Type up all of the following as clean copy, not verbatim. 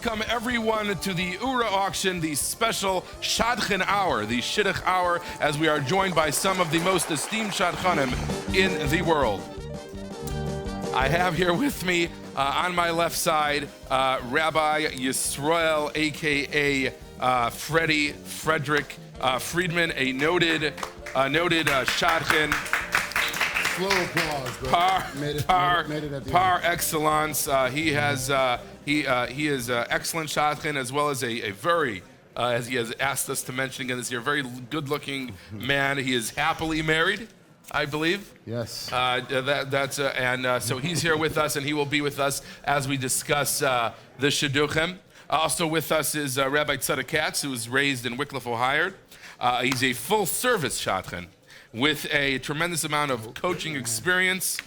welcome everyone to the Oorah auction, the special shadchanim hour, the shidduch hour, as we are joined by some of the most esteemed shadchanim in the world. I have here with me, on my left side, Rabbi Yisrael, a.k.a. Frederick Friedman, a noted shadchan. Slow applause, bro. Made it at the par end. excellence. He is excellent shadchan, as well as a very, as he has asked us to mention again this year, very good-looking man. He is happily married, I believe. Yes. So he's here with us, and he will be with us as we discuss the shidduchim. Also with us is Rabbi Tzadok Katz, who was raised in Wickliffe, Ohio. He's a full-service shadchan with a tremendous amount of coaching experience.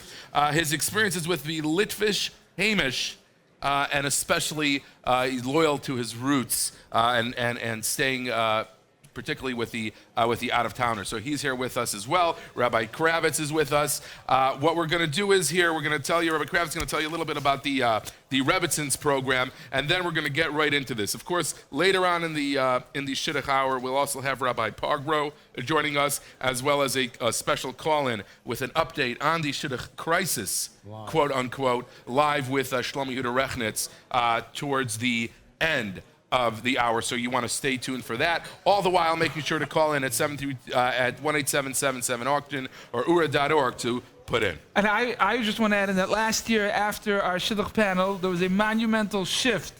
His experiences with the Litvish Hamish, and especially he's loyal to his roots and staying particularly with the out-of-towners. So he's here with us as well. Rabbi Kravitz is with us. What we're going to do is here, we're going to tell you, Rabbi Kravitz is going to tell you a little bit about the Rebbitzins program, and then we're going to get right into this. Of course, later on in the Shidduch hour, we'll also have Rabbi Pogrow joining us, as well as a special call-in with an update on the Shidduch crisis, wow, quote-unquote, live with Shlomo Yehuda Rechnitz towards the end of the hour, so you want to stay tuned for that. All the while, making sure to call in at 1-877-77-auction or Oorah.org to put in. And I just want to add in that last year, after our Shidduch panel, there was a monumental shift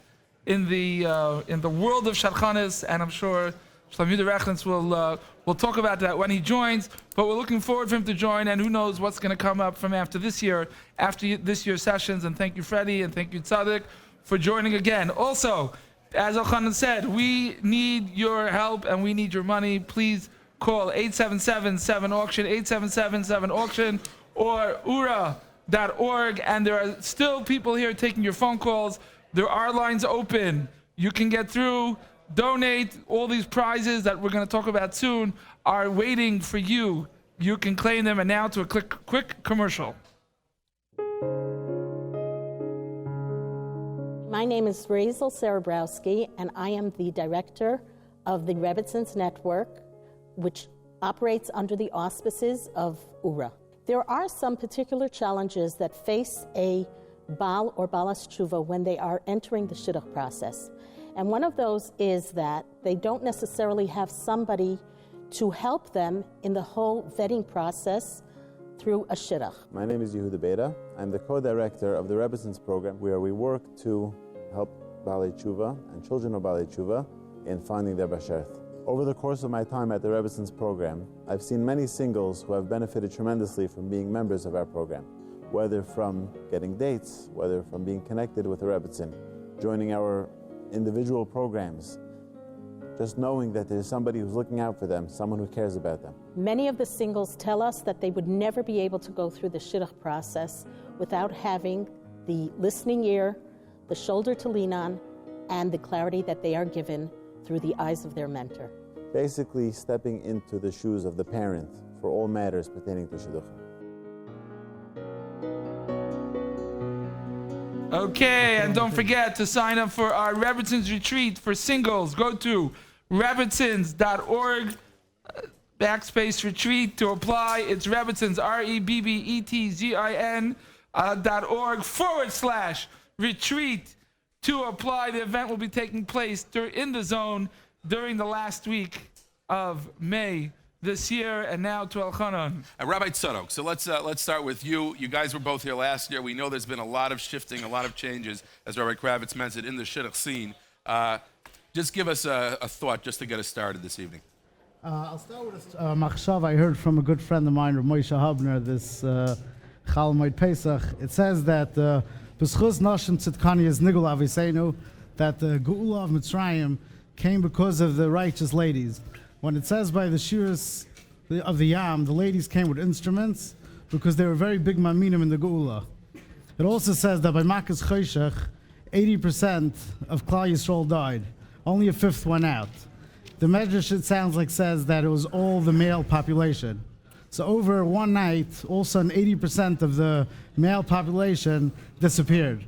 in the world of shadchanis, and I'm sure Shlomo Yehuda Rechnitz will talk about that when he joins. But we're looking forward for him to join, and who knows what's going to come up from after this year's sessions. And thank you, Freddie, and thank you, Tzadok, for joining again. Also, as Elchanan said, we need your help and we need your money. Please call 877-7-AUCTION, 877-7-AUCTION, or Oorah.org. And there are still people here taking your phone calls. There are lines open. You can get through, donate. All these prizes that we're going to talk about soon are waiting for you. You can claim them. And now to a quick commercial. My name is Razel Serebrowski, and I am the director of the Rebbitzins Network, which operates under the auspices of Oorah. There are some particular challenges that face a Baal or Balas Tshuva when they are entering the Shidduch process. And one of those is that they don't necessarily have somebody to help them in the whole vetting process through a Shidduch. My name is Yehuda Beda. I'm the co-director of the Rebbitzins program, where we work to help Balei Tshuva and children of Balei Tshuva in finding their Basherth. Over the course of my time at the Rebbitzins program, I've seen many singles who have benefited tremendously from being members of our program, whether from getting dates, whether from being connected with the Rebbitzin, joining our individual programs, just knowing that there's somebody who's looking out for them, someone who cares about them. Many of the singles tell us that they would never be able to go through the Shidduch process without having the listening ear, the shoulder to lean on, and the clarity that they are given through the eyes of their mentor. Basically stepping into the shoes of the parent for all matters pertaining to shidduchim. Okay, and don't forget to sign up for our Rebbitzins retreat for singles. Go to rebbitzins.org /retreat to apply. It's Rebbitzins, REBBETZIN.org /retreat to apply. The event will be taking place in the zone during the last week of May this year. And now to Elchanan. Rabbi Tzadok, so let's start with you. You guys were both here last year. We know there's been a lot of shifting, a lot of changes, as Rabbi Kravitz mentioned, in the Shidduch scene. Just give us a thought just to get us started this evening. I'll start with a machshav I heard from a good friend of mine, R Moshe Pogrow, this Chal Moed Pesach. It says that B'schus Nashim Tzidkani is Nigul Aviseinu, that the Geula of Mitzrayim came because of the righteous ladies. When it says by the Shiras of the Yam, the ladies came with instruments because they were very big maminim in the Geula. It also says that by Makas Choshech, 80% of Klal Yisrael died. Only a fifth went out. The Medrash, it sounds like, says that it was all the male population. So over one night, all of a sudden 80% of the male population disappeared.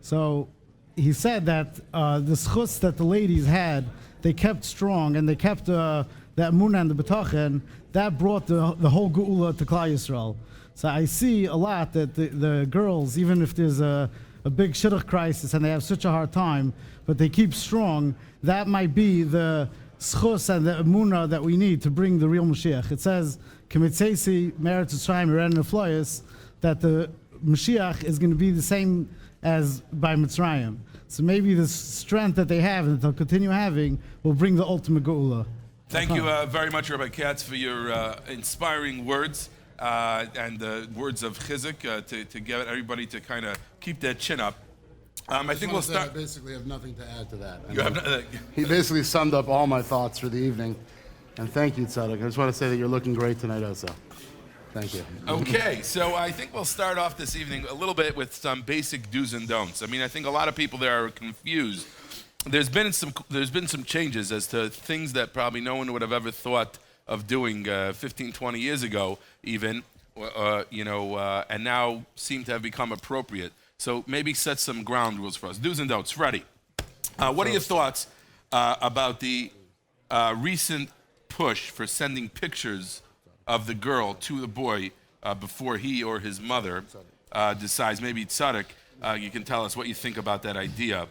So he said that the schutz that the ladies had, they kept strong, and they kept that munah and the betachen, that brought the whole geula to Klal Yisrael. So I see a lot that the girls, even if there's a big shidduch crisis and they have such a hard time, but they keep strong, that might be the schus and the emunah that we need to bring the real Mashiach. It says, Kemitzesi, Meretz Yisrael, Meren Nefloyes, that the Mashiach is going to be the same as by Mitzrayim. So maybe the strength that they have and that they'll continue having will bring the ultimate geula. Thank you very much, Rabbi Katz, for your inspiring words and the words of chizuk to get everybody to kind of keep their chin up. I think we'll start. I basically have nothing to add to that. You He basically summed up all my thoughts for the evening. And thank you, Tzadok. I just want to say that you're looking great tonight also. Thank you. Okay, so I think we'll start off this evening a little bit with some basic do's and don'ts. I mean, I think a lot of people there are confused. There's been some changes as to things that probably no one would have ever thought of doing 15, 20 years ago, even, and now seem to have become appropriate. So maybe set some ground rules for us. Do's and don'ts. Freddie, what are your thoughts about the recent push for sending pictures of the girl to the boy before he or his mother decides? Maybe Tzadok, you can tell us what you think about that idea,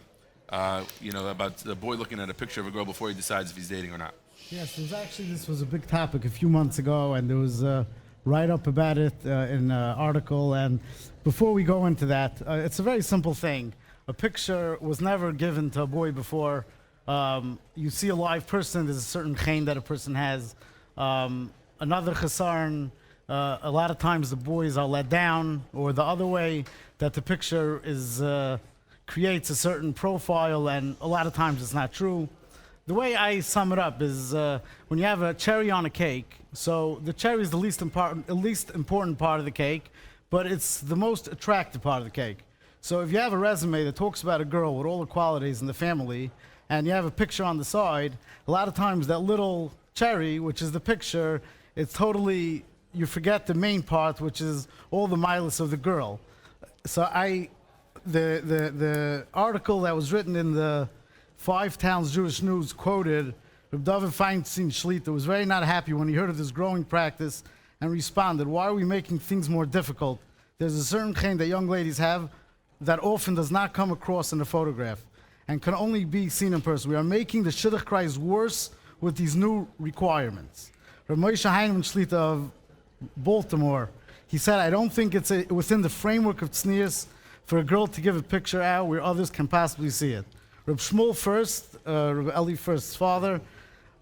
about the boy looking at a picture of a girl before he decides if he's dating or not. Yes, this was a big topic a few months ago, and there was a write-up about it in an article. And before we go into that, it's a very simple thing. A picture was never given to a boy before. You see a live person, there's a certain chain that a person has. Another chasarn, a lot of times the boys are let down, or the other way, that the picture is creates a certain profile, and a lot of times it's not true. The way I sum it up is when you have a cherry on a cake, so the cherry is the least important part of the cake, but it's the most attractive part of the cake. So if you have a resume that talks about a girl with all the qualities in the family, and you have a picture on the side, a lot of times that little cherry, which is the picture, it's totally, you forget the main part, which is all the milas of the girl. So the article that was written in the 5 Towns Jewish News quoted Reb David Feinstein Shlita was very not happy when he heard of this growing practice and responded, why are we making things more difficult? There's a certain chain that young ladies have that often does not come across in the photograph and can only be seen in person. We are making the shidduch cries worse with these new requirements. Reb Moshe Shlita of Baltimore, he said, I don't think it's within the framework of tznius for a girl to give a picture out where others can possibly see it. Reb Shmuel First, Reb Eli First's father,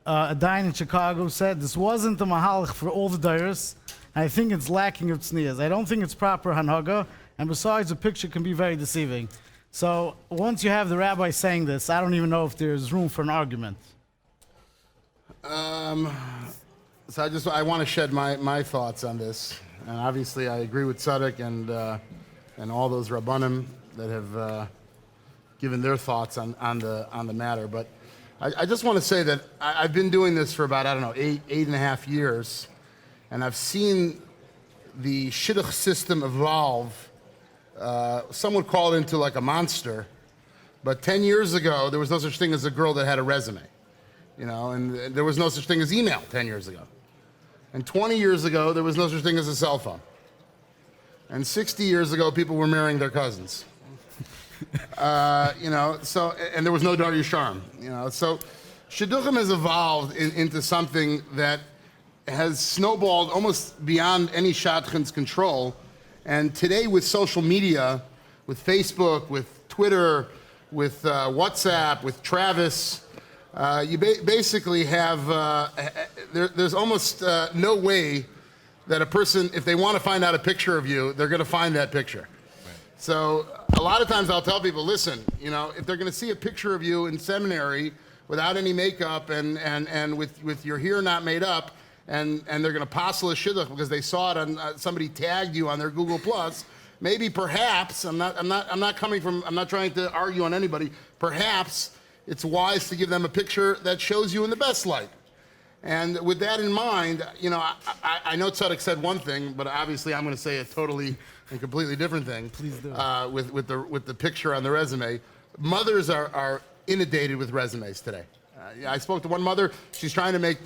a dine in Chicago, said this wasn't the mahalach for all the dayers, and I think it's lacking of tznius. I don't think it's proper hanhaga, and besides, a picture can be very deceiving. So once you have the rabbi saying this, I don't even know if there's room for an argument. So I want to shed my thoughts on this, and obviously I agree with Tzadok and all those rabbanim that have given their thoughts on the matter. But I just want to say that I've been doing this for about, 8.5 years, and I've seen the shidduch system evolve. Some would call it into like a monster, but 10 years ago there was no such thing as a girl that had a resume, and there was no such thing as email 10 years ago. And 20 years ago there was no such thing as a cell phone. And 60 years ago people were marrying their cousins. And there was no Dar Yisharm, So shidduchim has evolved into something that has snowballed almost beyond any shadchan's control. And today with social media, with Facebook, with Twitter, with WhatsApp, with Travis, you basically have, there's almost no way that a person, if they want to find out a picture of you, they're going to find that picture. So a lot of times I'll tell people, listen, if they're going to see a picture of you in seminary without any makeup and with your hair not made up, and they're going to passel a shidduch because they saw it on somebody tagged you on their Google Plus, maybe perhaps I'm not trying to argue on anybody. Perhaps it's wise to give them a picture that shows you in the best light. And with that in mind, I know Tzadok said one thing, but obviously I'm going to say a totally and completely different thing. Please do. With the picture on the resume. mothers are inundated with resumes today. I spoke to one mother. She's trying to make,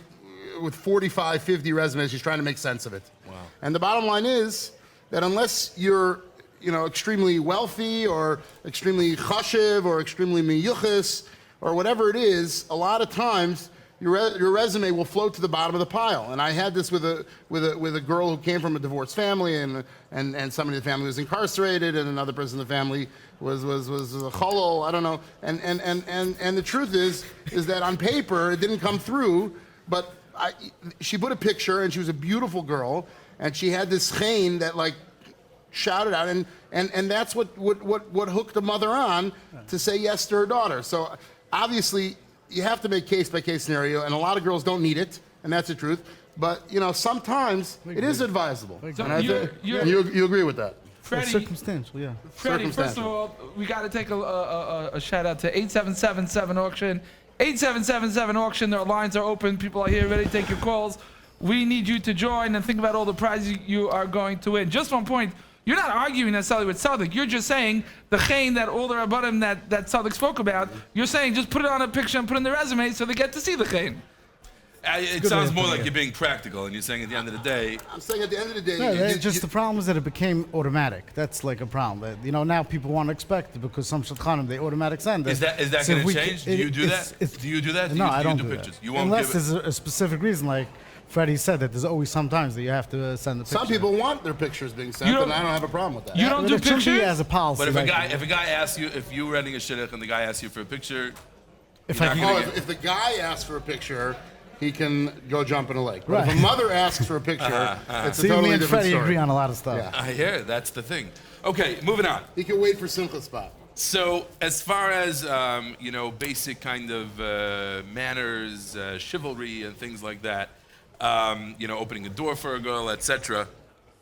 with 45, 50 resumes, she's trying to make sense of it. Wow. And the bottom line is that unless you're extremely wealthy or extremely chashiv or extremely miyuchis or whatever it is, a lot of times your resume will float to the bottom of the pile. And I had this with a girl who came from a divorced family, and somebody in the family was incarcerated, and another person in the family was a cholol, I don't know. And the truth is that on paper it didn't come through, but she put a picture, and she was a beautiful girl, and she had this chain that like shouted out, and that's what hooked the mother on to say yes to her daughter. So obviously you have to make case-by-case scenario, and a lot of girls don't need it, and that's the truth. But sometimes it is advisable. So and you agree with that? Freddie, circumstantial, yeah. Freddie, first of all, we got to take a shout out to 8777 auction. 8777 auction. Their lines are open. People are here ready to take your calls. We need you to join and think about all the prizes you are going to win. Just one point. You're not arguing necessarily with Tzaddik. You're just saying the chain that all the rabbanim that Tzaddik spoke about, you're saying just put it on a picture and put it in the resume so they get to see the chain. It sounds more like you're being practical, and you're saying at the end of the day. I'm saying at the end of the day. The problem is that it became automatic. That's like a problem. Now people want to expect it because some shadchanim they automatic send it. Is that going to change? Do you do that? Do you do that? No, I don't do pictures. that. You won't unless give it. there's a specific reason, like Freddie said, that there's always sometimes that you have to send the picture. Some people want their pictures being sent, and I don't have a problem with that. You don't do it should pictures? be as a policy. But if a guy asks you, if you're renting a shidduch and the guy asks you for a picture, if the guy asks for a picture, he can go jump in a lake. But if a mother asks for a picture, it's a totally different Freddie story. agree on a lot of stuff. Yeah. I hear it. That's the thing. Okay, moving on. He can wait for Simcha spot. So as far as basic kind of manners, chivalry, and things like that, opening a door for a girl, etc.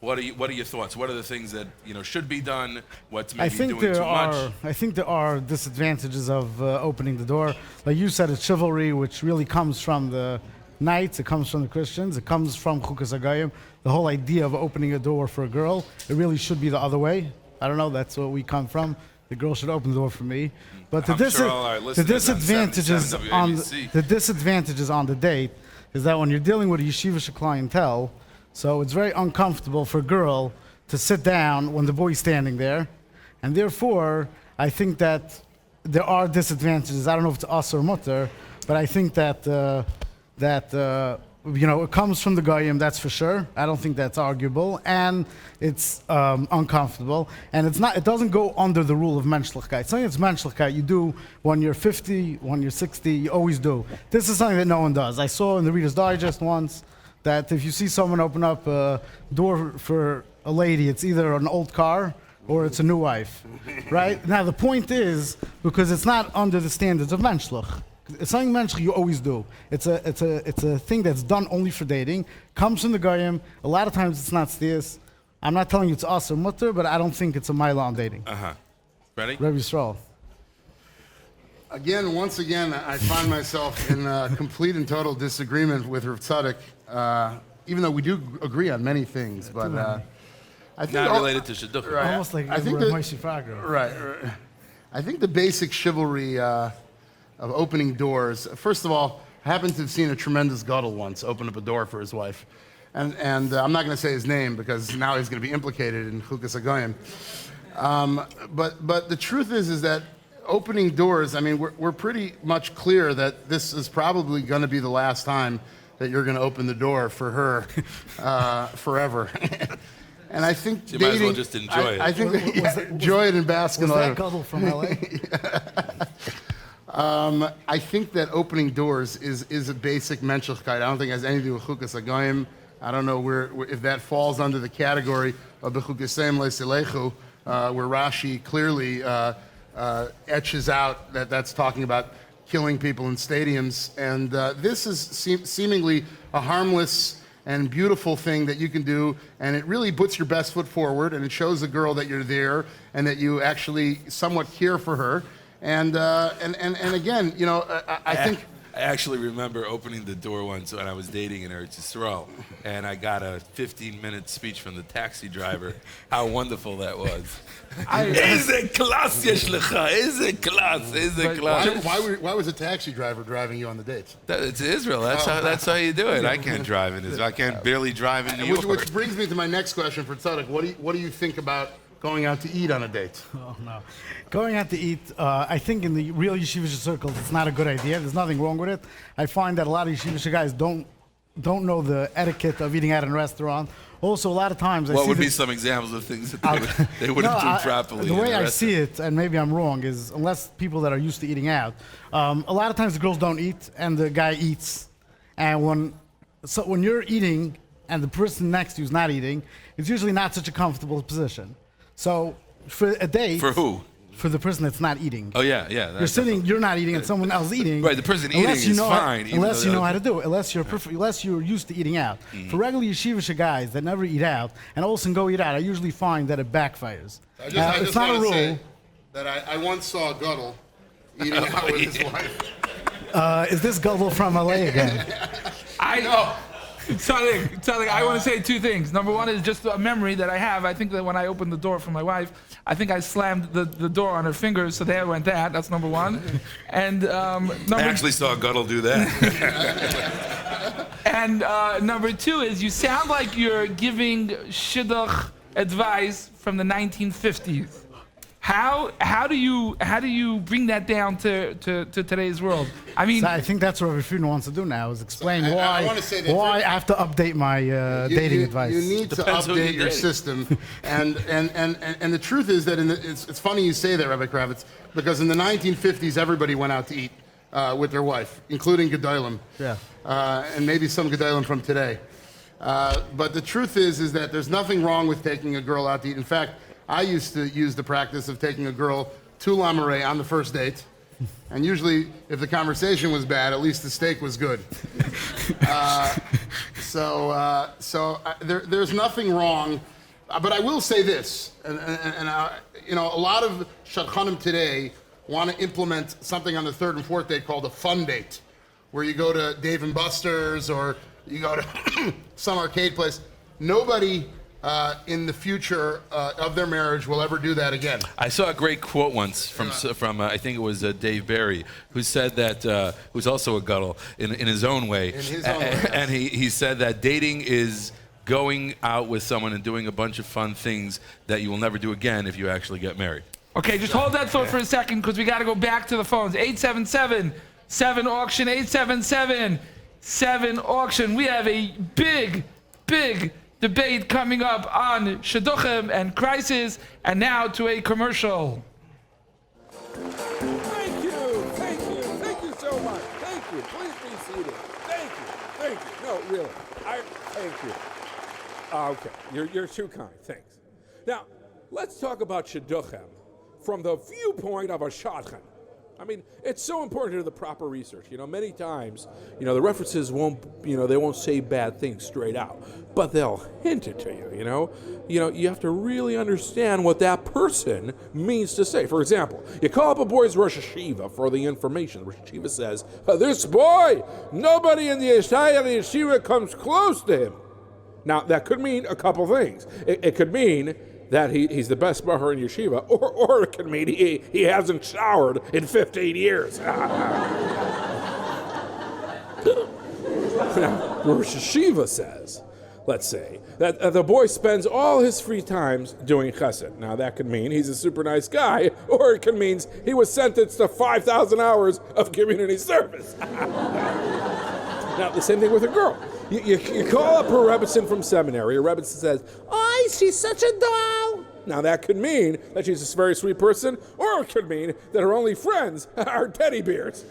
What are your thoughts? What are the things that should be done? What's maybe doing too much? I think there are disadvantages of opening the door. Like you said, it's chivalry, which really comes from the knights. It comes from the Christians. It comes from Chukas HaGoyim. The whole idea of opening a door for a girl, it really should be the other way. I don't know. That's where we come from. The girl should open the door for me. But the disadvantages on the date is that when you're dealing with a yeshivish clientele, so it's very uncomfortable for a girl to sit down when the boy's standing there. And therefore, I think that there are disadvantages. I don't know if it's us or mutter, but I think that it comes from the goyim, that's for sure. I don't think that's arguable, and it's uncomfortable, and it doesn't go under the rule of menschlichkeit. Something that's menschlichkeit you do when you're 50, when you're 60, you always do. This is something that no one does. I saw in the Reader's Digest once that if you see someone open up a door for a lady, it's either an old car or it's a new wife, right? Now the point is, because it's not under the standards of menschlich. It's something menschlich you always do. It's a thing that's done only for dating. Comes from the goyim. A lot of times it's not stias. I'm not telling you it's us or mutter, but I don't think it's a mila on dating. Ready? Rebbe Yisrael. Once again, I find myself in complete and total disagreement with Rav Tzadok, even though we do agree on many things. But I think not related to shidduchim. Right, almost like I think R Moshe Pogrow. Right. I think the basic chivalry of opening doors. First of all, I happen to have seen a tremendous gadol once open up a door for his wife, and I'm not going to say his name because now he's going to be implicated in Chukas HaGoyim. But the truth is that opening doors. I mean, we're pretty much clear that this is probably going to be the last time that you're going to open the door for her forever. And I think so you dating, might as well just enjoy it. I think enjoy it and bask in Was life. that gadol from LA? I think that opening doors is a basic menschlichkeit. I don't think it has anything to do with Chukas HaGoyim. I don't know if that falls under the category of the Chukasem Leisilechu, where Rashi clearly etches out that's talking about killing people in stadiums. And this is seemingly a harmless and beautiful thing that you can do, and it really puts your best foot forward, and it shows the girl that you're there and that you actually somewhat care for her. And again, I think I actually remember opening the door once when I was dating in Eretz Yisrael, and I got a 15-minute speech from the taxi driver. How wonderful that was. Ize class yesh lecha, ize class. Why was a taxi driver driving you on the dates? It's Israel. That's how you do it. I can't drive in Israel. I can't barely drive in New York. Which brings me to my next question for Tzadok. What do you think about going out to eat on a date? Oh, no. Going out to eat, I think in the real yeshivish circles, it's not a good idea. There's nothing wrong with it. I find that a lot of yeshivish guys don't know the etiquette of eating out in a restaurant. Also, a lot of times what would be some examples of things that they wouldn't do properly? The way I see it, and maybe I'm wrong, is unless people that are used to eating out, a lot of times the girls don't eat and the guy eats. And when you're eating and the person next to you is not eating, it's usually not such a comfortable position. So for a date... For who? For the person that's not eating. Oh, yeah. You're sitting, you're not eating, and someone else is eating. Right, the person eating is fine. Unless you know how to do it. Unless you're used to eating out. For regular yeshivish guys that never eat out and also go eat out, I usually find that it backfires. I just not a want to rule. say that I once saw a Guddle eating out with his wife. Is this Guddle from LA again? I know. Tzaddik, I want to say two things. Number one is just a memory that I have. I think that when I opened the door for my wife, I think I slammed the door on her fingers, so there went that. That's number one. And I actually saw Guddle do that. And number two is you sound like you're giving shidduch advice from the 1950s. How do you bring that down to today's world? I mean, So I think that's what Rafino wants to do now, is explain I why wanna say that I have to update my dating advice. You need to Depends who update you're your dating. system, and the truth is that it's funny you say that, Rabbi Kravitz, because in the 1950s everybody went out to eat with their wife, including Gedolim, Yeah. and maybe some Gedolim from today. But the truth is that there's nothing wrong with taking a girl out to eat. In fact, I used to use the practice of taking a girl to La Marée on the first date. And usually, if the conversation was bad, at least the steak was good. There's nothing wrong. But I will say this, and a lot of shadchanim today want to implement something on the third and fourth date called a fun date, where you go to Dave and Buster's or you go to some arcade place. Nobody in the future of their marriage will ever do that again. I saw a great quote once from I think it was Dave Barry, who said that, who's also a Guddle in his own way. In his own way. And he said that dating is going out with someone and doing a bunch of fun things that you will never do again if you actually get married. okay, just hold that thought for a second because we got to go back to the phones. 877-7 auction, 877-7 auction. We have a big debate coming up on shidduchim and crisis, and now to a commercial. Thank you so much. Thank you. Please be seated. Thank you. No, really, thank you. Okay, you're too kind. Thanks. Now, let's talk about shidduchim from the viewpoint of a shadchan. I mean, it's so important to do the proper research. Many times, the references won't say bad things straight out, but they'll hint it to you. You have to really understand what that person means to say. For example, you call up a boy's Rosh Hashiva for the information. Rosh Hashiva says, "This boy, nobody in the entire yeshiva comes close to him." Now, that could mean a couple things. It could mean that he's the best bahar in yeshiva, or it can mean he hasn't showered in 15 years. Now, Rosh Hashiva says, let's say, that the boy spends all his free times doing chesed. Now, that could mean he's a super nice guy, or it could mean he was sentenced to 5,000 hours of community service. Now, the same thing with a girl. You call up her Rebbetzin from seminary. Her Rebbetzin says, "Oh, she's such a doll." Now, that could mean that she's a very sweet person, or it could mean that her only friends are teddy bears.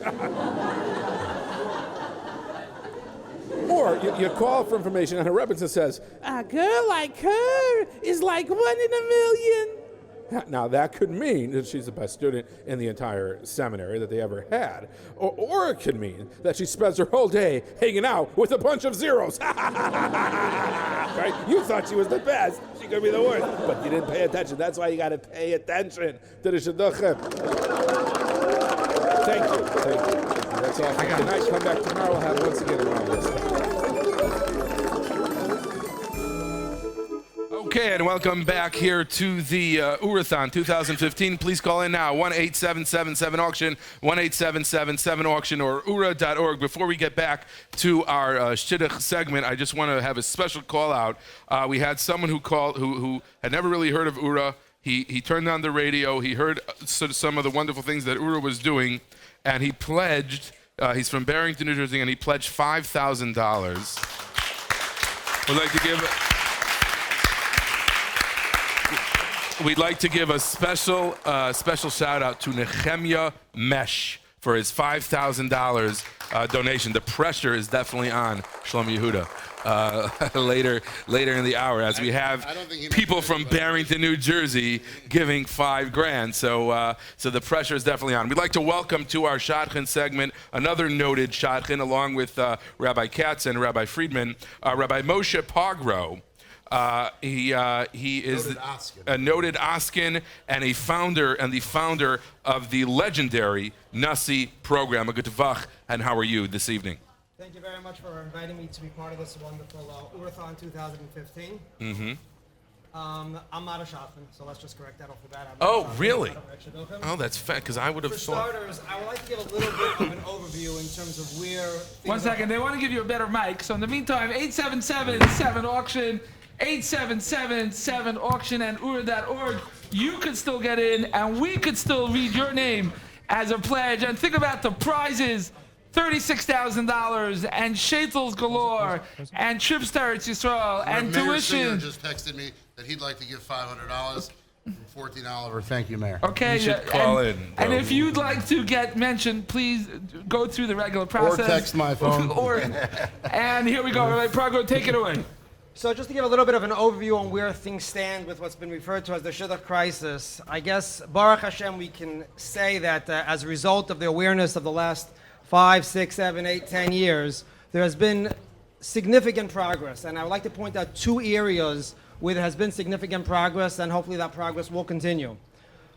Or you call for information, and her Rebbetzin says, "A girl like her is like 1 in a million." Now, that could mean that she's the best student in the entire seminary that they ever had. Or it could mean that she spends her whole day hanging out with a bunch of zeros. Right? You thought she was the best. She could be the worst. But you didn't pay attention. That's why you got to pay attention to the shidduchim. Thank you. That's all for tonight. Come back tomorrow. We'll have once again around this time. Okay, and welcome back here to the Oorahthon 2015. Please call in now, 1-877-7-AUCTION, 1-877-7-AUCTION, or Oorah.org. Before we get back to our shidduch segment, I just want to have a special call out. We had someone who called who had never really heard of Oorah. He turned on the radio. He heard some of the wonderful things that Oorah was doing, and he pledged. He's from Barrington, New Jersey, and he pledged $5,000. We'd like to give a special shout out to Nehemiah Mesh for his $5,000 donation. The pressure is definitely on Shlomo Yehuda later in the hour, as we have people from Barrington, New Jersey, giving $5,000. So the pressure is definitely on. We'd like to welcome to our shadchan segment another noted shadchan, along with Rabbi Katz and Rabbi Friedman, Rabbi Moshe Pogrow. He is a noted Oskin and the founder of the legendary Nasi program. A good vach, and how are you this evening? Thank you very much for inviting me to be part of this wonderful Oorahthon 2015. Mm-hmm. I'm not a shadchan, so let's just correct that off the bat. Really? Oh, that's fair, because I would have thought. For starters, I would like to give a little bit of an overview in terms of where... 1 second, they want to give you a better mic. So in the meantime, 877-7-AUCTION, 877-7-AUCTION, and Oorah.org. You could still get in, and we could still read your name as a pledge. And think about the prizes. $36,000 and shaitels galore and trips to Eretz Yisrael and Mayor Singer tuition. just texted me that he'd like to give $500 from 14 Oliver. Thank you, Mayor. Okay, You should call in. And if you'd like to get mentioned, please go through the regular process. Or text my phone. And here we go. Rabbi Pogrow, take it away. So just to give a little bit of an overview on where things stand with what's been referred to as the shidduch crisis, I guess, Baruch Hashem, we can say that as a result of the awareness of the last 5, 6, 7, 8, 10 years, there has been significant progress. And I would like to point out 2 areas where there has been significant progress, and hopefully that progress will continue.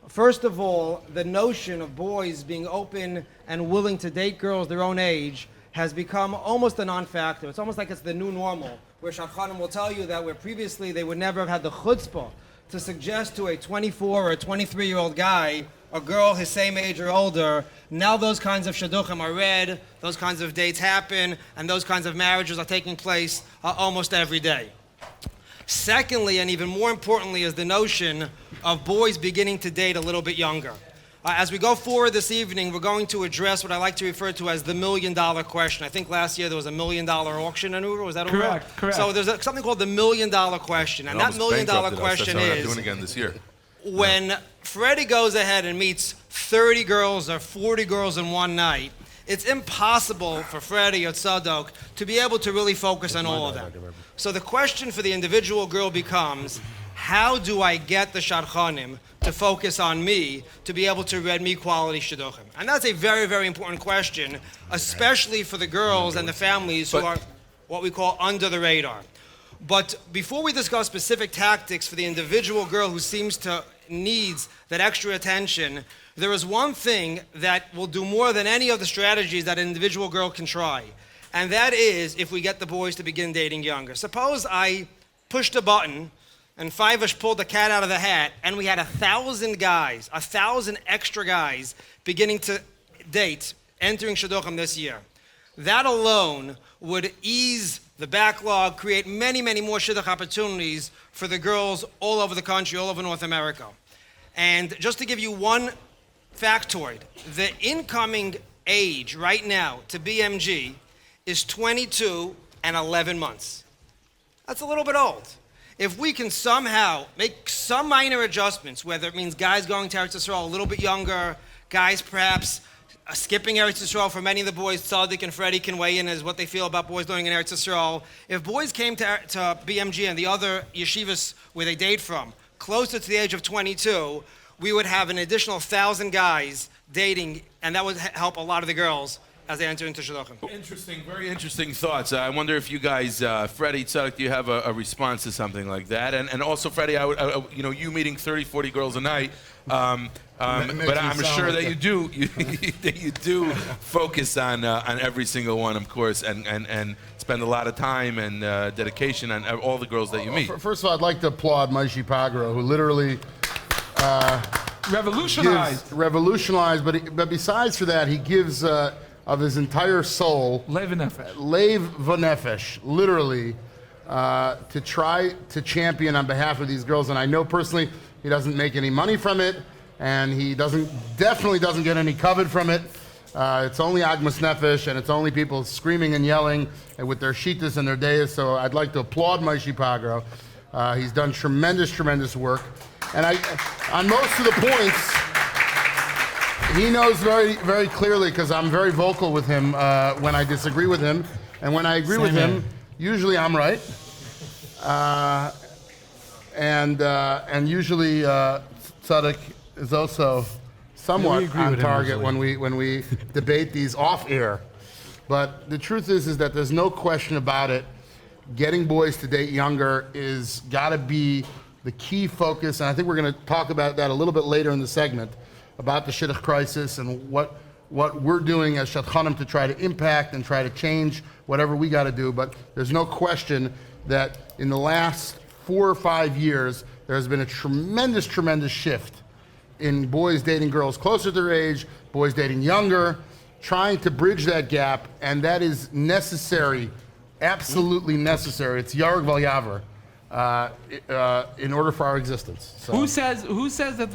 First of all, the notion of boys being open and willing to date girls their own age has become almost a non-factor. It's almost like it's the new normal, where shadchanim will tell you that where previously they would never have had the chutzpah to suggest to a 24 or a 23-year-old guy, a girl his same age or older, now those kinds of shidduchim are read, those kinds of dates happen, and those kinds of marriages are taking place almost every day. Secondly, and even more importantly, is the notion of boys beginning to date a little bit younger. As we go forward this evening, we're going to address what I like to refer to as the $1 million question. I think last year there was a $1 million auction in Oorah. Was that Oorah? Correct. So there's something called the $1 million question. And that $1 million question is, doing again this year. When Freddie goes ahead and meets 30 girls or 40 girls in one night, it's impossible for Freddie or Tzadok to be able to really focus on all of them. So the question for the individual girl becomes, how do I get the shadchanim to focus on me to be able to read me quality shidduchim? And that's a very, very important question, especially for the girls and the families who are what we call under the radar. But before we discuss specific tactics for the individual girl who seems to needs that extra attention, there is one thing that will do more than any of the strategies that an individual girl can try. And that is if we get the boys to begin dating younger. Suppose I pushed a button and Fivish pulled the cat out of the hat and we had 1,000 guys, 1,000 extra guys beginning to date, entering shidduchim this year. That alone would ease the backlog, create many, many more shidduch opportunities for the girls all over the country, all over North America. And just to give you one factoid, the incoming age right now to BMG is 22 and 11 months. That's a little bit old. If we can somehow make some minor adjustments, whether it means guys going to Eretz Yisrael a little bit younger, guys perhaps skipping Eretz Yisrael for many of the boys, Tzaddik and Freddie can weigh in as what they feel about boys doing in Eretz Yisrael. If boys came to BMG and the other yeshivas where they date from, closer to the age of 22, we would have an additional 1,000 guys dating, and that would help a lot of the girls as they enter into shidduchim. Interesting, very interesting thoughts. I wonder if you guys, Freddie, Tzadok, do you have a response to something like that? And also, Freddie, you meeting 30, 40 girls a night, but I'm sure that you do, that you do focus on every single one, of course, and spend a lot of time and dedication on all the girls that you meet. First of all, I'd like to applaud Moshe Pogrow, who literally revolutionized. But besides for that, he gives of his entire soul, Lev v'nefesh, literally, to try to champion on behalf of these girls. And I know personally he doesn't make any money from it, and he definitely doesn't get any covet from it. It's only agmas nefesh, and it's only people screaming and yelling and with their shittas and their days. So I'd like to applaud Moshe Pogrow. He's done tremendous work. And on most of the points, he knows very clearly, because I'm very vocal with him when I disagree with him. And when I agree with him, usually I'm right. And usually Tzadok is also somewhat on target when we debate these off air. But the truth is that there's no question about it. Getting boys to date younger is got to be the key focus, and I think we're going to talk about that a little bit later in the segment, about the shidduch crisis and what we're doing as shadchanim to try to impact and try to change whatever we got to do. But there's no question that in the last 4 or 5 years, there's been a tremendous shift in boys dating girls closer to their age, boys dating younger, trying to bridge that gap, and that is necessary, absolutely necessary. It's yarg val yaver. In order for our existence. So. Who says that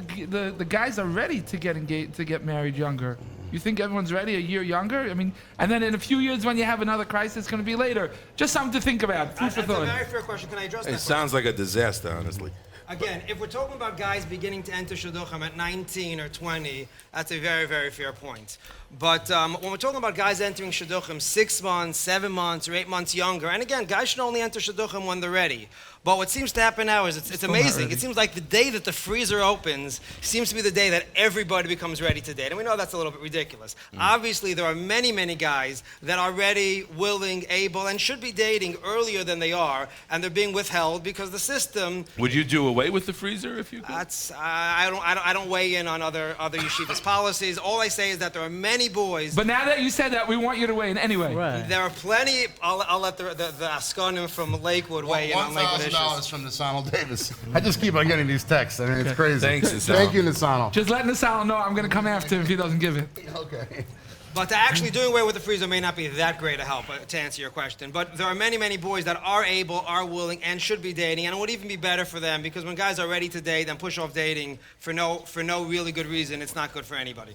the guys are ready to get engaged, to get married younger? You think everyone's ready a year younger? I mean, and then in a few years when you have another crisis, it's going to be later. Just something to think about. Food for thought. That's a very fair question. Can I address that? It sounds like a disaster, honestly. Again, if we're talking about guys beginning to enter shidduchim at 19 or 20, that's a very fair point. But when we're talking about guys entering shidduchim 6 months, 7 months, or 8 months younger, and again, guys should only enter shidduchim when they're ready. But what seems to happen now is it's amazing. It seems like the day that the freezer opens seems to be the day that everybody becomes ready to date. And we know that's a little bit ridiculous. Obviously, there are many guys that are ready, willing, able, and should be dating earlier than they are, and they're being withheld because the system. Would you do away with the freezer if you could? I don't weigh in on other yeshivas policies. All I say is that there are many boys. But now that you said that, we want you to weigh in anyway. Right. There are plenty. I'll let the Askonim from Lakewood weigh in on Lakewood issues. $1,000 from Nisanal Davis. I just keep on getting these texts. I mean, it's crazy. Thanks, Nisanal. Thank you, Nisanal. Just let Nisanal know I'm going to come after him if he doesn't give it. Okay. But actually doing away with the freezer may not be that great a help, to answer your question. But there are many boys that are able, are willing, and should be dating, and it would even be better for them, because when guys are ready to date and push off dating for no really good reason, it's not good for anybody.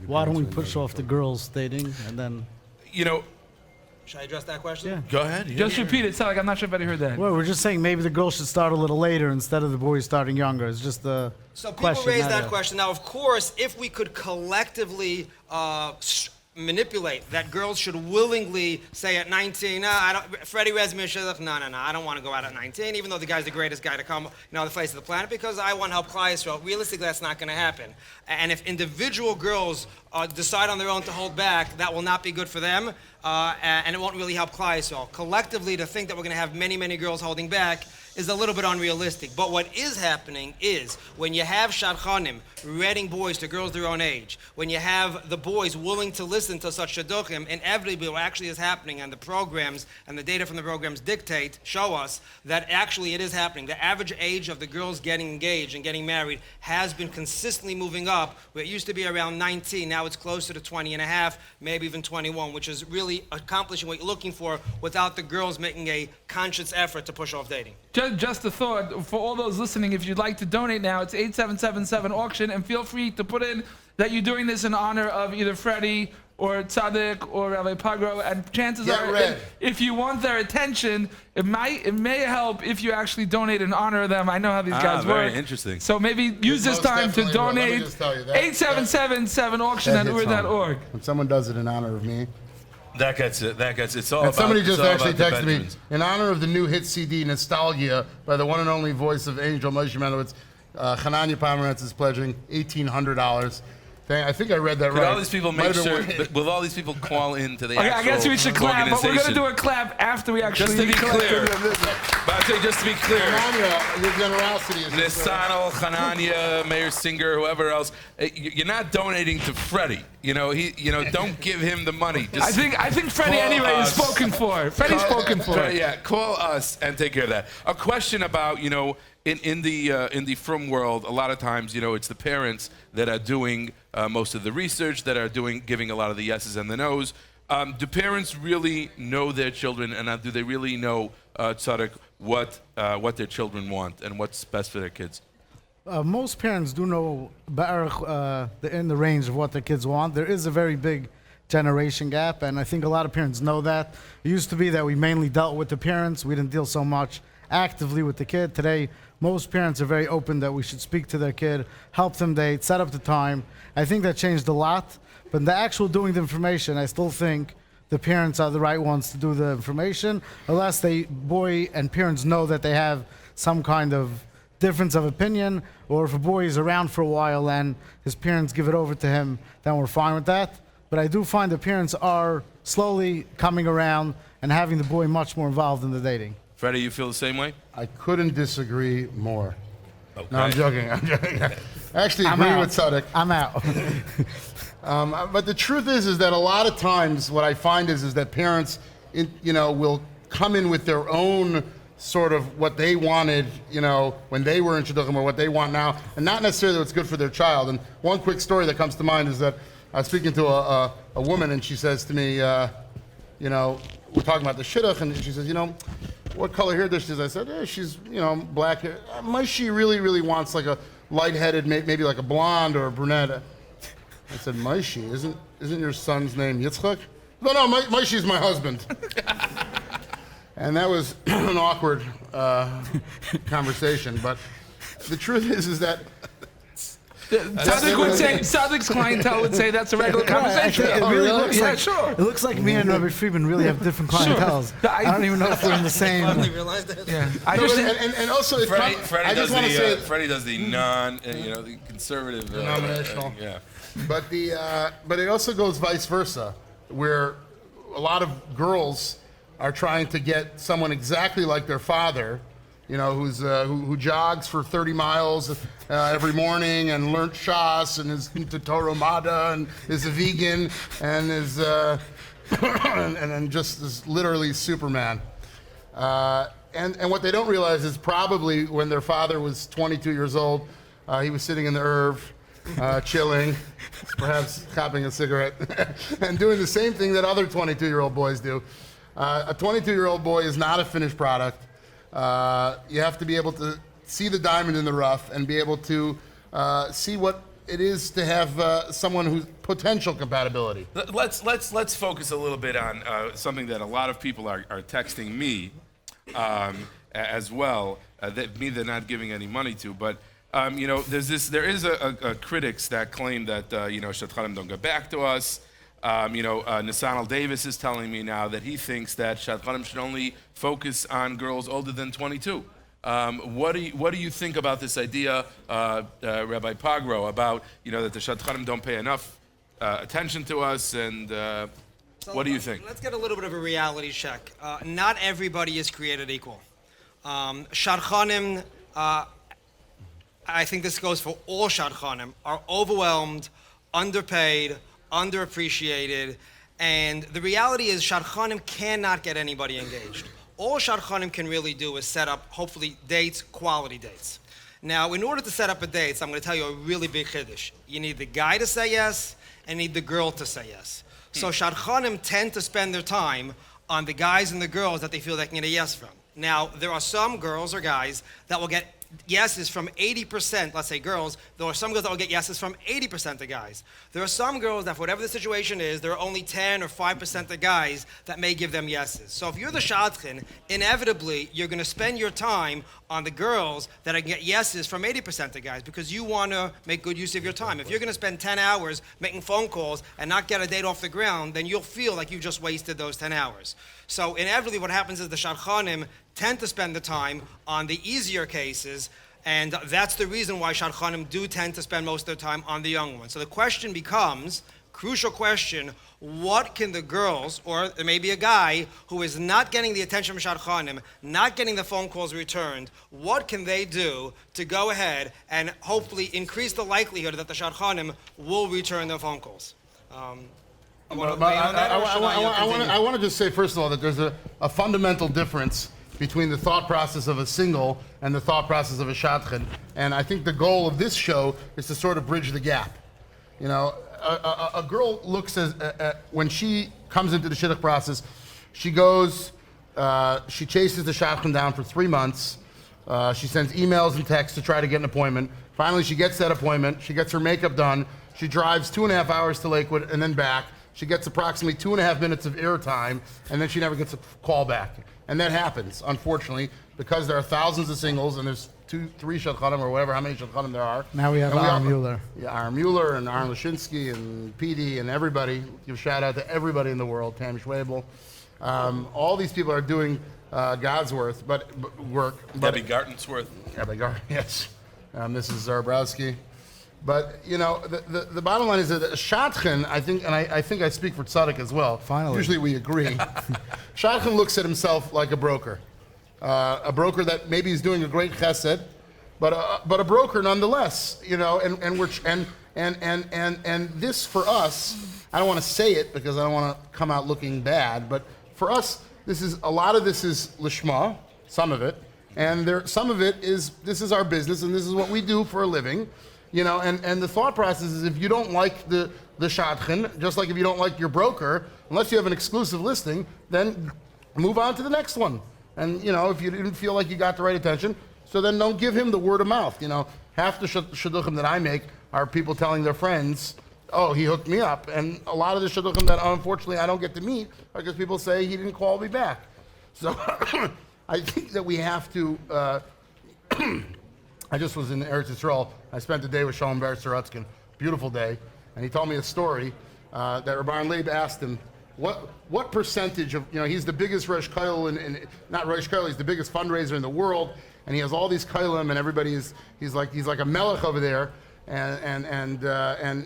Why don't we push off the girls dating and then? Should I address that question? Yeah. Go ahead. Just repeat it. Sound like I'm not sure if anybody heard that. Well, we're just saying maybe the girls should start a little later instead of the boys starting younger. It's just a So people question. raise that question. Now, of course, if we could collectively manipulate that girls should willingly say at 19, Freddie Resmi shidduch, no, I don't want to go out at 19, even though the guy's the greatest guy to come on the face of the planet, because I want to help Klal Yisrael. Realistically, that's not going to happen. And if individual girls decide on their own to hold back, that will not be good for them, and it won't really help Klal Yisrael. Collectively, to think that we're going to have many girls holding back is a little bit unrealistic. But what is happening is when you have shadchanim reading boys to girls their own age, when you have the boys willing to listen to such shidduchim, inevitably what actually is happening, and the programs and the data from the programs show us that actually it is happening. The average age of the girls getting engaged and getting married has been consistently moving up, where it used to be around 19. Now it's closer to 20 and a half, maybe even 21, which is really accomplishing what you're looking for without the girls making a conscious effort to push off dating. Just a thought for all those listening, if you'd like to donate now, it's 8777 auction, and feel free to put in that you're doing this in honor of either Freddie or Tzadok or Rabbi Pogrow, and chances are, if you want their attention, it may help if you actually donate in honor of them. I know how these guys work. Very interesting. So maybe use this time to donate. 8777 auction at Oorah.org. When someone does it in honor of me. That gets it. It's all And about. somebody just actually texted me, Benjamins. in honor of the new hit CD, Nostalgia, by the one and only voice of Angel Moshe Menowitz, Hananya Pomerantz is pledging $1,800. I think I read that Could right. all these people Might make have been sure? one- Will all these people call into the Okay, actual I guess we should clap, but we're going to do a clap after we actually Just to be clear, clap. but I'll tell you, just to be clear, Hanania, your generosity is just, Nisanel, Hanania, Mayor Singer, whoever else, you're not donating to Freddie. Don't give him the money. I think Freddie Call anyway is us. spoken for. Freddie's spoken for. Yeah, call us and take care of that. A question about, in the frum world, a lot of times, it's the parents that are doing most of the research, that are giving a lot of the yeses and the nos. Do parents really know their children, and do they really know, Tzadok, what their children want and what's best for their kids? Most parents do know better in the range of what their kids want. There is a very big generation gap, and I think a lot of parents know that. It used to be that we mainly dealt with the parents. We didn't deal so much actively with the kid. Today, most parents are very open that we should speak to their kid, help them date, set up the time. I think that changed a lot. But in the actual doing the information, I still think the parents are the right ones to do the information, unless boy and parents know that they have some kind of difference of opinion, or if a boy is around for a while and his parents give it over to him, then we're fine with that. But I do find the parents are slowly coming around and having the boy much more involved in the dating. Freddie, you feel the same way? I couldn't disagree more. Okay. No, I'm joking. I actually I'm agree out. with Tzadok. I'm out. But the truth is that a lot of times what I find is that parents, will come in with their own sort of what they wanted, when they were in shidduchim, or what they want now, and not necessarily what's good for their child. And one quick story that comes to mind is that I was speaking to a woman, and she says to me, we're talking about the shidduch, and she says, what color hair does she have? I said, yeah, she's, black hair. Moshe really, really wants like a light-headed, maybe like a blonde or a brunette. I said, Moshe, isn't your son's name Yitzchak? No, Moshe's my husband. And that was an awkward conversation. But the truth is that Tzadok's clientele would say that's a regular conversation. It really looks Yeah, like, sure. It looks like me and Rabbi Friedman really have different clienteles. I don't even know if we're in the same. Finally realized that. Yeah. and also it's Freddie I does just want to say Freddie does the the conservative. Denominational. Yeah. But but it also goes vice versa, where a lot of girls are trying to get someone exactly like their father, who jogs for 30 miles every morning and learnt Shas and is into Torah Mada and is a vegan and is and just is literally Superman. And what they don't realize is probably when their father was 22 years old, he was sitting in the Irv, chilling, perhaps copping a cigarette, and doing the same thing that other 22-year-old boys do. A 22-year-old boy is not a finished product. You have to be able to see the diamond in the rough and be able to see what it is to have someone who's potential compatibility. Let's focus a little bit on something that a lot of people are texting me as well. They're not giving any money to, but there is a critics that claim that shadchanim don't get back to us. Nisanel Davis is telling me now that he thinks that shadchanim should only focus on girls older than 22. What do you think about this idea, Rabbi Pogrow, about that the shadchanim don't pay enough attention to us, and what do you think? Let's get a little bit of a reality check. Not everybody is created equal. Shadchanim, I think this goes for all shadchanim, are overwhelmed, underpaid, underappreciated, and the reality is shadchanim cannot get anybody engaged. All shadchanim can really do is set up, hopefully, dates, quality dates. Now, in order to set up a date, I'm going to tell you a really big chiddush. You need the guy to say yes, and you need the girl to say yes. So shadchanim tend to spend their time on the guys and the girls that they feel they can get a yes from. Now, there are some girls or guys that will get yeses from 80%, let's say girls. There are some girls that will get yeses from 80% of guys. There are some girls that, for whatever the situation is, there are only 10 or 5% of guys that may give them yeses. So if you're the shadchan, inevitably, you're going to spend your time on the girls that can get yeses from 80% of guys because you want to make good use of your time. If you're going to spend 10 hours making phone calls and not get a date off the ground, then you'll feel like you just wasted those 10 hours. So inevitably what happens is the shadchanim tend to spend the time on the easier cases And that's the reason why shadchanim do tend to spend most of their time on the young ones. So the question becomes, crucial question, what can the girls, or there may be a guy who is not getting the attention from shadchanim, not getting the phone calls returned, what can they do to go ahead and hopefully increase the likelihood that the shadchanim will return their phone calls? I want to just say, first of all, that there's a fundamental difference between the thought process of a single and the thought process of a shadchan. And I think the goal of this show is to sort of bridge the gap. You know, a girl looks at when she comes into the shidduch process, she goes, she chases the shadchan down for 3 months. She sends emails and texts to try to get an appointment. Finally, she gets that appointment. She gets her makeup done. She drives 2.5 hours to Lakewood and then back. She gets approximately 2.5 minutes of air time, and then she never gets a call back. And that happens, unfortunately, because there are thousands of singles, and there's 2, 3 shadchanim or whatever, how many shadchanim there are. Now we have R Mueller. Yeah, R Mueller and Aaron Lashinsky and PD and everybody. Give a shout out to everybody in the world, Tammy Schwabel. All these people are doing God's work. But Debbie Gartensworth. Debbie Garten, yes. Mrs. Zarbrowski. But, you know, the bottom line is that a shadchan, I think, and I think I speak for Tzaddik as well. Finally. Usually we agree. Shadchan looks at himself like a broker. A broker that maybe is doing a great chesed, but a broker nonetheless, you know, and this for us, I don't want to say it because I don't want to come out looking bad, but for us, a lot of this is lishma, some of it, and some of it is, this is our business and this is what we do for a living. You know, and the thought process is if you don't like the shadchan, just like if you don't like your broker, unless you have an exclusive listing, then move on to the next one. And, you know, if you didn't feel like you got the right attention, so then don't give him the word of mouth. You know, half the shidduchim that I make are people telling their friends, oh, he hooked me up. And a lot of the shidduchim that unfortunately I don't get to meet are because people say he didn't call me back. So I think that we have to... I just was in Eretz Yisrael. I spent the day with Shalom Ber Sorotzkin. Beautiful day. And he told me a story that Rabban Leib asked him, what percentage of, you know, he's the biggest Rosh Koil, not Rosh Koil, he's the biggest fundraiser in the world, and he has all these Koilim, and everybody he's like a melech over there, and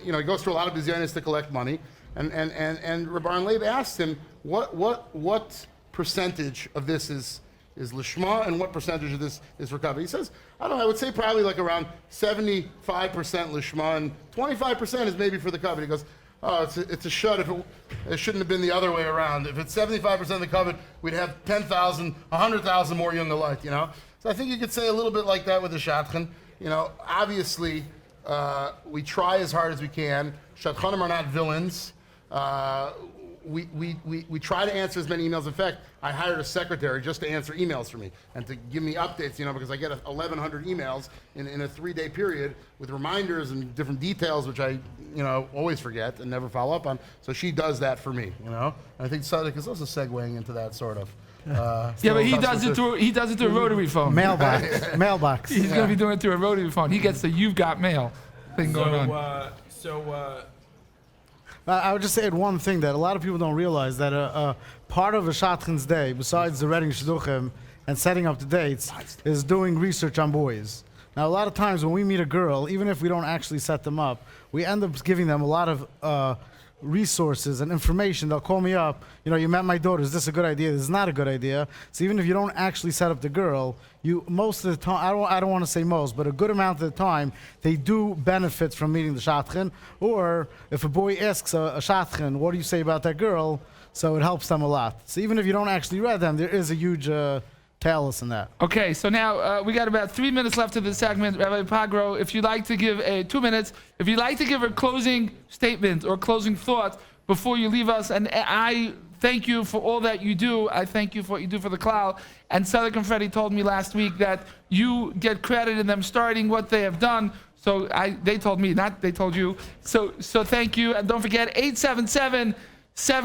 you know, he goes through a lot of bizyonis to collect money, and Rabban Leib asked him, what percentage of this is lishma, and what percentage of this is for cover? He says, I don't know, I would say probably like around 75% lishma, and 25% is maybe for the cover. He goes, oh, it's a shut. It shouldn't have been the other way around. If it's 75% of the covet, we'd have 10,000, 100,000 more young alike, you know? So I think you could say a little bit like that with the shadchan. You know, obviously, we try as hard as we can. Shadchanim are not villains. We try to answer as many emails. In fact, I hired a secretary just to answer emails for me and to give me updates, you know, because I get 1,100 emails in a 3-day period with reminders and different details, which I, you know, always forget and never follow up on. So she does that for me, you know. And I think Tzaddik is also segueing into that sort of. Yeah, but he does it through a rotary phone. Mailbox. He's going to be doing it through a rotary phone. He gets the "You've got mail" thing going on. I would just add one thing that a lot of people don't realize, that part of a shadchan's day, besides the reading shidduchim and setting up the dates, is doing research on boys. Now, a lot of times when we meet a girl, even if we don't actually set them up, we end up giving them a lot of resources and information. They'll call me up, you know, you met my daughter, is this a good idea? This is not a good idea. So even if you don't actually set up the girl, you, most of the time, I don't want to say most, but a good amount of the time, they do benefit from meeting the shadchan. Or if a boy asks a shadchan, what do you say about that girl? So it helps them a lot. So even if you don't actually read them, there is a huge talus in that. Okay, so now we got about 3 minutes left of the segment. Rabbi Pogrow, if you'd like to give 2 minutes, if you'd like to give a closing statement or closing thought before you leave us, and I thank you for all that you do. I thank you for what you do for the Klal. And Tzaddik and Freddie told me last week that you get credit in them starting what they have done. So they told me, not they told you. So thank you. And don't forget, 877-7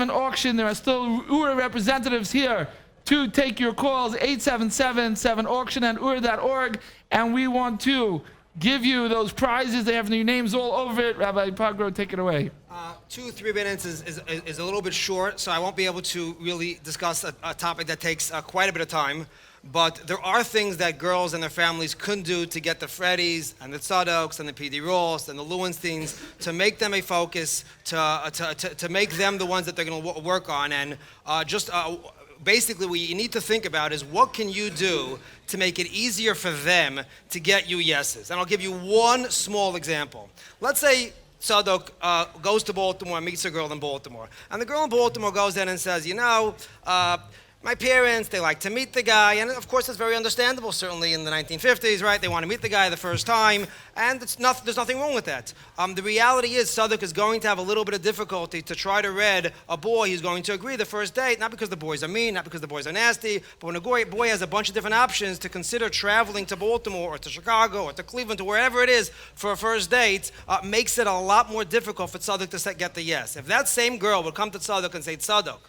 auction. There are still Oorah representatives here to take your calls, 877-7 auction and Oorah.org. And we want to give you those prizes. They have your names all over it. Rabbi Pogrow, take it away. 2-3 minutes is a little bit short, so I won't be able to really discuss a topic that takes quite a bit of time. But there are things that girls and their families couldn't do to get the Freddys and the Tzadoks and the P.D. Ross and the Lewensteins to make them a focus, to make them the ones that they're going to work on. And basically what you need to think about is what can you do to make it easier for them to get you yeses. And I'll give you one small example. Let's say Tzadok goes to Baltimore and meets a girl in Baltimore. And the girl in Baltimore goes in and says, my parents, they like to meet the guy, and of course it's very understandable, certainly in the 1950s, right? They want to meet the guy the first time, and there's nothing wrong with that. The reality is Tzadok is going to have a little bit of difficulty to try to read a boy who's going to agree the first date, not because the boys are mean, not because the boys are nasty, but when a boy has a bunch of different options to consider traveling to Baltimore or to Chicago or to Cleveland or wherever it is for a first date, makes it a lot more difficult for Tzadok to get the yes. If that same girl would come to Tzadok and say, Tzadok,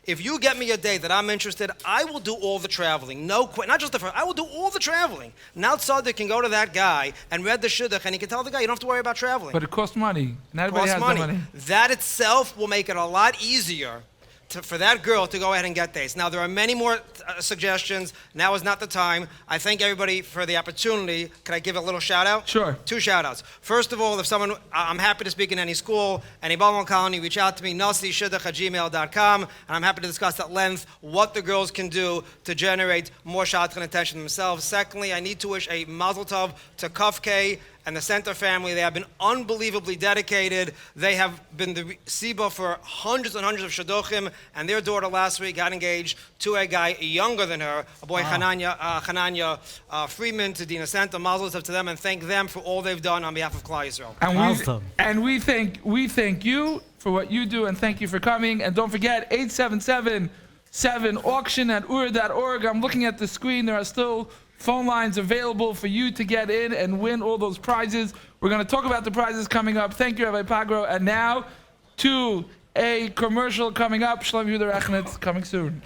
if you get me a date that I'm interested, I will do all the traveling. Not just the first, I will do all the traveling. Now Tzadok can go to that guy and read the shidduch, and he can tell the guy, you don't have to worry about traveling. But it costs money. Not everybody has the money. That itself will make it a lot easier for that girl to go ahead and get dates. Now, there are many more suggestions. Now is not the time. I thank everybody for the opportunity. Can I give a little shout out? Sure. 2 shout outs. First of all, if I'm happy to speak in any school, any Baltimore colony, reach out to me, Nasi, shidduch@gmail.com, and I'm happy to discuss at length what the girls can do to generate more shadchan attention themselves. Secondly, I need to wish a mazel tov to Kafke and the Center family. They have been unbelievably dedicated. They have been the Siba for hundreds and hundreds of shidduchim, and their daughter last week got engaged to a guy younger than her, a boy, Hananya Freeman, to Dina Center. Mazel tov to them, and thank them for all they've done on behalf of Klal Yisrael. And we thank you for what you do, and thank you for coming. And don't forget, 877 auction at Oorah.org. I'm looking at the screen. There are still phone lines available for you to get in and win all those prizes. We're going to talk about the prizes coming up. Thank you, Rabbi Pogrow. And now to a commercial coming up. Shalom Yehuda Rechnitz coming soon.